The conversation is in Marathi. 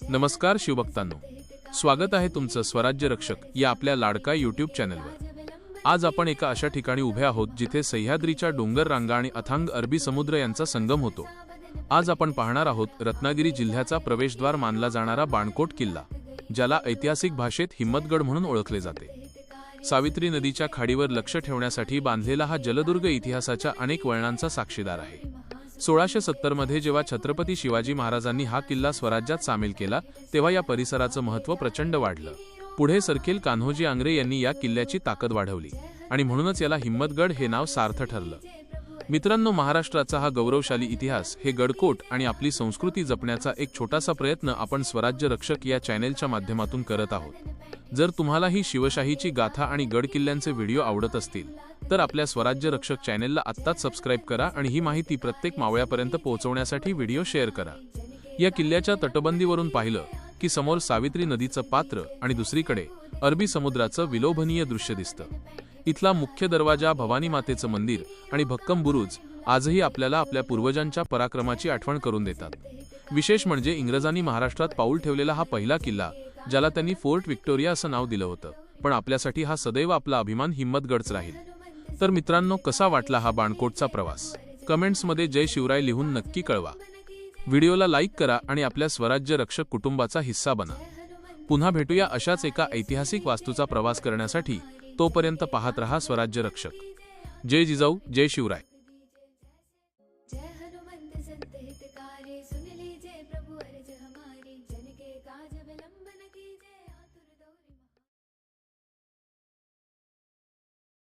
नमस्कार शिवभक्तांनो, स्वागत आहे तुमचं स्वराज्य रक्षक या आपल्या लाडका यूट्यूब चॅनलवर। आज आपण एका अशा ठिकाणी उभे आहोत जिथे सह्याद्रीच्या डोंगर रांगा आणि अथांग अरबी समुद्र यांचा संगम होतो। आज आपण पाहणार आहोत रत्नागिरी जिल्ह्याचा प्रवेशद्वार मानला जाणारा बाणकोट किल्ला, ज्याला ऐतिहासिक भाषेत हिम्मतगड म्हणून ओळखले जाते। सावित्री नदीच्या खाडीवर लक्ष ठेवण्यासाठी बांधलेला हा जलदुर्ग इतिहासाच्या अनेक वळणांचा साक्षीदार आहे। 1670 मध्ये जेव्हा छत्रपती शिवाजी महाराजांनी हा किल्ला स्वराज्यात सामील केला, तेव्हा या परिसराचं महत्त्व प्रचंड वाढलं। पुढे सरखेल कान्होजी आंग्रे यांनी या किल्ल्याची ताकद वाढवली आणि म्हणूनच याला हिम्मतगड हे नाव सार्थ ठरलं। मित्रांनो, महाराष्ट्राचा हा गौरवशाली इतिहास, हे गडकोट आणि आपली संस्कृती जपण्याचा एक छोटासा प्रयत्न आपण स्वराज्य रक्षक या चॅनेलच्या माध्यमातून करत आहोत। जर तुम्हाला ही शिवशाहीची गाथा आणि गड किल्ल्यांचे व्हिडिओ आवडत असतील तर आपल्या स्वराज्य रक्षक चॅनेलला आत्ताच सबस्क्राइब करा आणि ही माहिती प्रत्येक मावळ्यापर्यंत पोहोचवण्यासाठी व्हिडिओ शेअर करा। या किल्ल्याच्या तटबंदीवरून पाहिलं की समोर सावित्री नदीचं पात्र आणि दुसरीकडे अरबी समुद्राचं विलोभनीय दृश्य दिसतं। इथला मुख्य दरवाजा, भवानी मातेचं मंदिर आणि भक्कम बुरुज आजही आपल्याला आपल्या पूर्वजांच्या पराक्रमाची आठवण करून देतात। विशेष म्हणजे इंग्रजांनी महाराष्ट्रात पाऊल ठेवलेला हा पहिला किल्ला, ज्याला त्यांनी फोर्ट व्हिक्टोरिया असं नाव दिलं होतं, पण आपल्यासाठी हा सदैव आपला अभिमान हिम्मतगडच राहील। तर मित्रांनो, कसा वाटला हा बाणकोटचा प्रवास? कमेंट्समध्ये जय शिवराय लिहून नक्की कळवा। व्हिडिओला लाईक करा आणि आपल्या स्वराज्य रक्षक कुटुंबाचा हिस्सा बना। पुन्हा भेटूया अशाच एका ऐतिहासिक वास्तूचा प्रवास करण्यासाठी। तोपर्यंत पाहत रहा स्वराज्य रक्षक। जय जिजाऊ, जय शिवराय।